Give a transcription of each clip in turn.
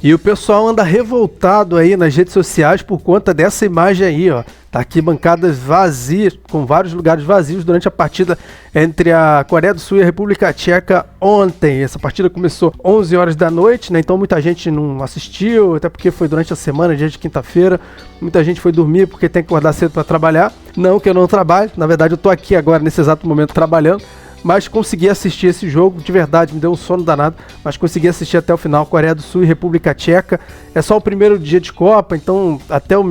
E o pessoal anda revoltado aí nas redes sociais por conta dessa imagem aí, ó. Tá aqui bancadas vazias, com vários lugares vazios durante a partida entre a Coreia do Sul e a República Tcheca ontem. Essa partida começou 11 horas da noite, né? Então muita gente não assistiu, até porque foi durante a semana, dia de quinta-feira. Muita gente foi dormir porque tem que acordar cedo para trabalhar. Não que eu não trabalhe, na verdade eu tô aqui agora nesse exato momento trabalhando. Mas consegui assistir esse jogo, de verdade, me deu um sono danado, mas consegui assistir até o final. Coreia do Sul e República Tcheca. É só o primeiro dia de Copa, então até o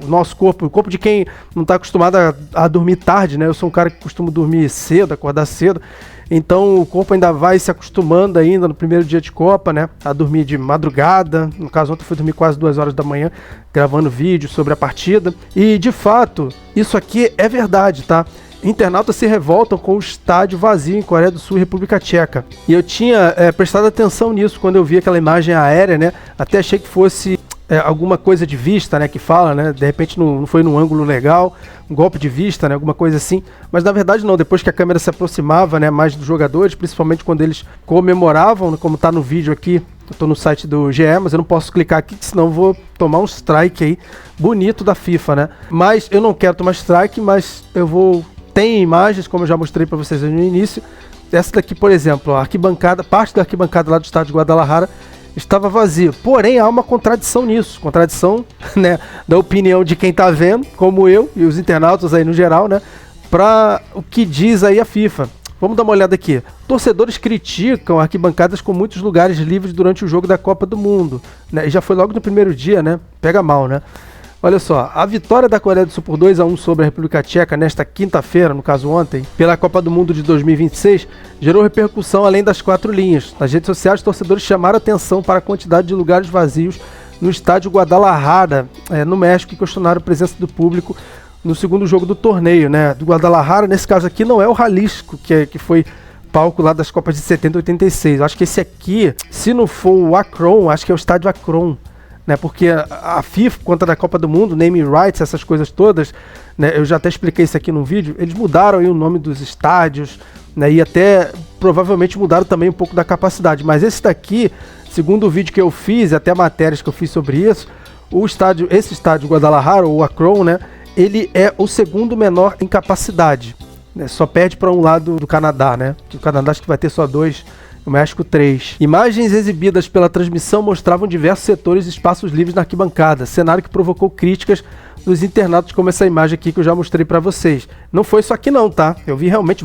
nosso corpo, o corpo de quem não está acostumado a dormir tarde, né? Eu sou um cara que costumo dormir cedo, acordar cedo, então o corpo ainda vai se acostumando ainda no primeiro dia de Copa, né? A dormir de madrugada. No caso, ontem eu fui dormir quase 2 horas da manhã, gravando vídeo sobre a partida. E de fato, isso aqui é verdade, tá? Internautas se revoltam com o estádio vazio em Coreia do Sul e República Tcheca. E eu tinha prestado atenção nisso quando eu vi aquela imagem aérea, né? Até achei que fosse alguma coisa de vista, né? Que fala, né? De repente não foi num ângulo legal, um golpe de vista, né? Alguma coisa assim. Mas na verdade não, depois que a câmera se aproximava, né? Mais dos jogadores, principalmente quando eles comemoravam, como tá no vídeo aqui. Eu tô no site do GE, mas eu não posso clicar aqui, senão eu vou tomar um strike aí bonito da FIFA, né? Mas eu não quero tomar strike, mas eu vou... Tem imagens, como eu já mostrei para vocês no início. Essa daqui, por exemplo, a arquibancada, parte da arquibancada lá do estádio de Guadalajara estava vazia. Porém, há uma contradição nisso. Contradição, né, da opinião de quem está vendo, como eu e os internautas aí no geral, né, para o que diz aí a FIFA. Vamos dar uma olhada aqui. Torcedores criticam arquibancadas com muitos lugares livres durante o jogo da Copa do Mundo, né, e já foi logo no primeiro dia, né? Pega mal, né? Olha só, a vitória da Coreia do Sul por 2-1 sobre a República Tcheca nesta quinta-feira, no caso ontem, pela Copa do Mundo de 2026, gerou repercussão além das 4 linhas. Nas redes sociais, torcedores chamaram atenção para a quantidade de lugares vazios no estádio Guadalajara, no México, e questionaram a presença do público no segundo jogo do torneio, né? Do Guadalajara, nesse caso aqui, não é o Jalisco, que foi palco lá das Copas de 70 e 86. Eu acho que esse aqui, se não for o Akron, acho que é o estádio Akron. Né, porque a FIFA, conta da Copa do Mundo, naming rights, essas coisas todas, né, eu já até expliquei isso aqui no vídeo, eles mudaram aí o nome dos estádios, né, e até provavelmente mudaram também um pouco da capacidade. Mas esse daqui, segundo o vídeo que eu fiz, até matérias que eu fiz sobre isso, esse estádio Guadalajara, ou Akron, né, ele é o segundo menor em capacidade. Né, só perde para um lado do Canadá, né, que o Canadá acho que vai ter só 2, o México 3. Imagens exibidas pela transmissão mostravam diversos setores e espaços livres na arquibancada, cenário que provocou críticas dos internautas, como essa imagem aqui que eu já mostrei para vocês. Não foi isso aqui não, tá? Eu vi realmente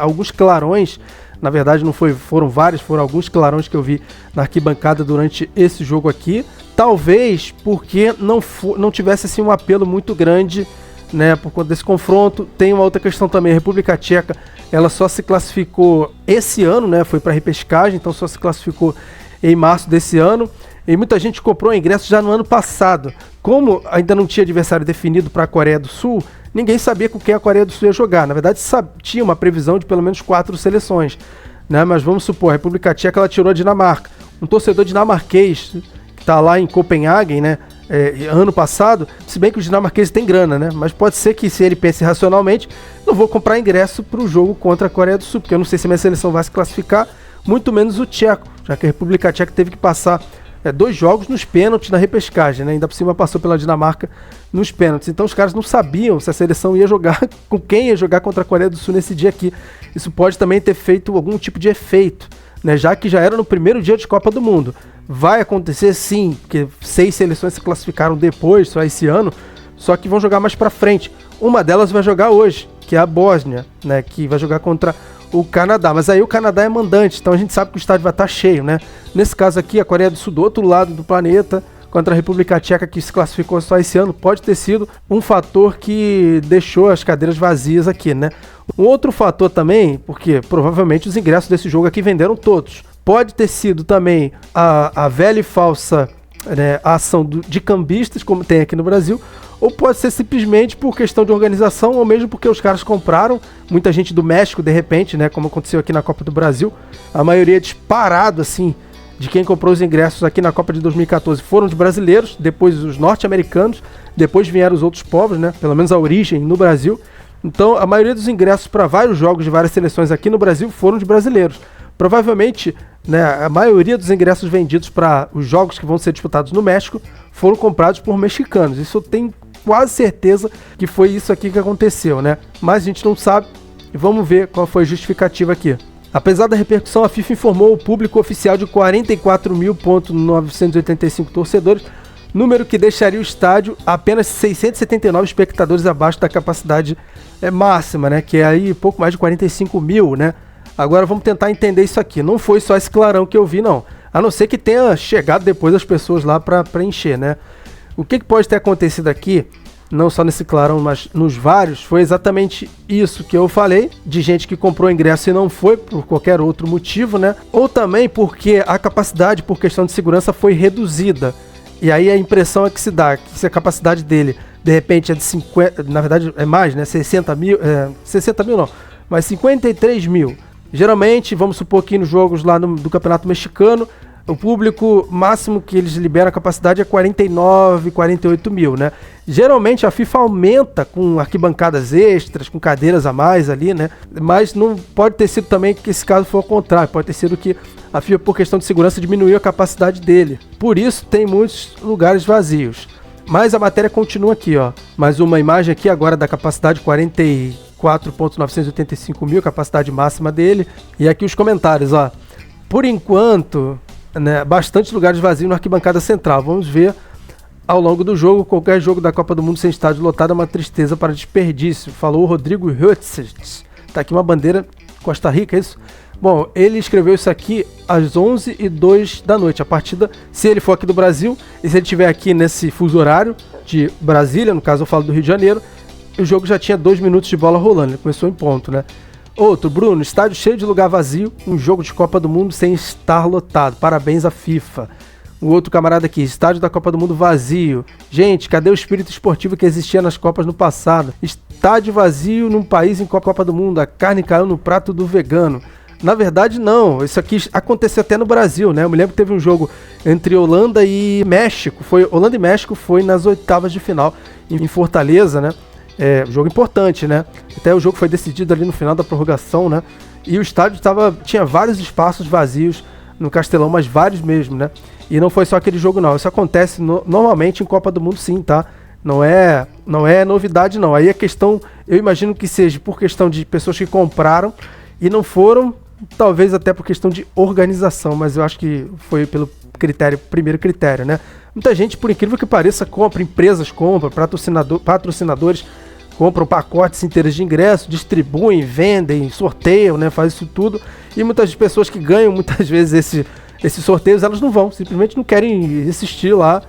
alguns clarões, na verdade não foram vários, foram alguns clarões que eu vi na arquibancada durante esse jogo aqui. Talvez porque não tivesse assim um apelo muito grande, né, por conta desse confronto. Tem uma outra questão também, a República Tcheca, ela só se classificou esse ano, né, foi para repescagem, então só se classificou em março desse ano, e muita gente comprou ingresso já no ano passado. Como ainda não tinha adversário definido para a Coreia do Sul, ninguém sabia com quem a Coreia do Sul ia jogar. Na verdade, tinha uma previsão de pelo menos 4 seleções, né, mas vamos supor, a República Tcheca ela tirou a Dinamarca. Um torcedor dinamarquês que está lá em Copenhague, né, ano passado, se bem que os dinamarqueses têm grana, né? Mas pode ser que, se ele pense racionalmente, não vou comprar ingresso para o jogo contra a Coreia do Sul, porque eu não sei se a minha seleção vai se classificar, muito menos o tcheco, já que a República Tcheca teve que passar 2 jogos nos pênaltis na repescagem, né? Ainda por cima passou pela Dinamarca nos pênaltis. Então os caras não sabiam se a seleção ia jogar, com quem ia jogar contra a Coreia do Sul nesse dia aqui. Isso pode também ter feito algum tipo de efeito, né? Já que já era no primeiro dia de Copa do Mundo. Vai acontecer sim, porque 6 seleções se classificaram depois, só esse ano, só que vão jogar mais pra frente. Uma delas vai jogar hoje, que é a Bósnia, né, que vai jogar contra o Canadá. Mas aí o Canadá é mandante, então a gente sabe que o estádio vai estar cheio, né? Nesse caso aqui, a Coreia do Sul, do outro lado do planeta, contra a República Tcheca, que se classificou só esse ano, pode ter sido um fator que deixou as cadeiras vazias aqui, né? Um outro fator também, porque provavelmente os ingressos desse jogo aqui venderam todos. Pode ter sido também a velha e falsa, né, ação de cambistas, como tem aqui no Brasil, ou pode ser simplesmente por questão de organização, ou mesmo porque os caras compraram, muita gente do México, de repente, né, como aconteceu aqui na Copa do Brasil, a maioria disparado, assim, de quem comprou os ingressos aqui na Copa de 2014 foram os brasileiros, depois os norte-americanos, depois vieram os outros povos, né, pelo menos a origem no Brasil. Então, a maioria dos ingressos para vários jogos de várias seleções aqui no Brasil foram de brasileiros. Provavelmente, né, a maioria dos ingressos vendidos para os jogos que vão ser disputados no México foram comprados por mexicanos. Isso eu tenho quase certeza que foi isso aqui que aconteceu, né? Mas a gente não sabe e vamos ver qual foi a justificativa aqui. Apesar da repercussão, a FIFA informou o público oficial de 44.985 torcedores, número que deixaria o estádio apenas 679 espectadores abaixo da capacidade máxima, né? Que é aí pouco mais de 45 mil, né? Agora vamos tentar entender isso aqui. Não foi só esse clarão que eu vi, não. A não ser que tenha chegado depois as pessoas lá para preencher, né? O que pode ter acontecido aqui, não só nesse clarão, mas nos vários, foi exatamente isso que eu falei, de gente que comprou ingresso e não foi por qualquer outro motivo, né? Ou também porque a capacidade, por questão de segurança, foi reduzida. E aí a impressão é que se dá, que se a capacidade dele, de repente, é de 50, na verdade é mais, né? 60 mil, 60 mil não, mas 53 mil. Geralmente, vamos supor que nos jogos lá do Campeonato Mexicano, o público máximo que eles liberam a capacidade é 49, 48 mil, né? Geralmente a FIFA aumenta com arquibancadas extras, com cadeiras a mais ali, né? Mas não pode ter sido também que esse caso foi ao contrário. Pode ter sido que a FIFA, por questão de segurança, diminuiu a capacidade dele. Por isso tem muitos lugares vazios. Mas a matéria continua aqui, ó. Mais uma imagem aqui agora da capacidade 44.985 mil, capacidade máxima dele. E aqui os comentários, ó. Por enquanto, né, bastante lugares vazios na arquibancada central. Vamos ver ao longo do jogo. Qualquer jogo da Copa do Mundo sem estádio lotado é uma tristeza para desperdício. Falou o Rodrigo Hutzert. Tá aqui uma bandeira Costa Rica, é isso? Bom, ele escreveu isso aqui às 11h02 da noite. A partida, se ele for aqui do Brasil, e se ele estiver aqui nesse fuso horário de Brasília, no caso eu falo do Rio de Janeiro, o jogo já tinha 2 minutos de bola rolando. Ele começou em ponto, né? Outro, Bruno, estádio cheio de lugar vazio, um jogo de Copa do Mundo sem estar lotado. Parabéns à FIFA. O outro camarada aqui, estádio da Copa do Mundo vazio. Gente, cadê o espírito esportivo que existia nas Copas no passado? Estádio vazio num país em Copa do Mundo, a carne caiu no prato do vegano. Na verdade, não. Isso aqui aconteceu até no Brasil, né? Eu me lembro que teve um jogo entre Holanda e México. Holanda e México foi nas oitavas de final em Fortaleza, né? Jogo importante, né? Até o jogo foi decidido ali no final da prorrogação, né? E o estádio tinha vários espaços vazios no Castelão, mas vários mesmo, né? E não foi só aquele jogo, não. Isso acontece normalmente em Copa do Mundo, sim, tá? Não é novidade, não. Aí a questão, eu imagino que seja por questão de pessoas que compraram e não foram, talvez até por questão de organização, mas eu acho que foi pelo primeiro critério, né? Muita gente, por incrível que pareça, compra, empresas compram, patrocinadores compram pacotes inteiros de ingresso, distribuem, vendem, sorteiam, né? Faz isso tudo. E muitas pessoas que ganham, muitas vezes, esses sorteios, elas não vão, simplesmente não querem assistir lá,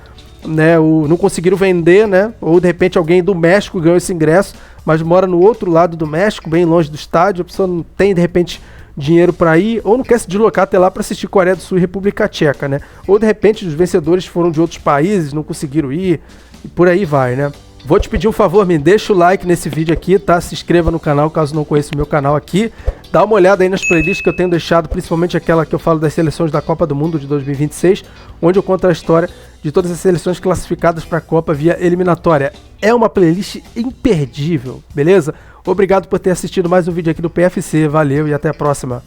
né? Não conseguiram vender, né? Ou de repente alguém do México ganhou esse ingresso, mas mora no outro lado do México, bem longe do estádio, a pessoa não tem, de repente, dinheiro para ir, ou não quer se deslocar até lá para assistir Coreia do Sul e República Tcheca, né? Ou de repente os vencedores foram de outros países, não conseguiram ir, e por aí vai, né? Vou te pedir um favor, me deixa o like nesse vídeo aqui, tá? Se inscreva no canal caso não conheça o meu canal aqui. Dá uma olhada aí nas playlists que eu tenho deixado, principalmente aquela que eu falo das seleções da Copa do Mundo de 2026, onde eu conto a história de todas as seleções classificadas para a Copa via eliminatória. É uma playlist imperdível, beleza? Obrigado por ter assistido mais um vídeo aqui do PFC, valeu e até a próxima.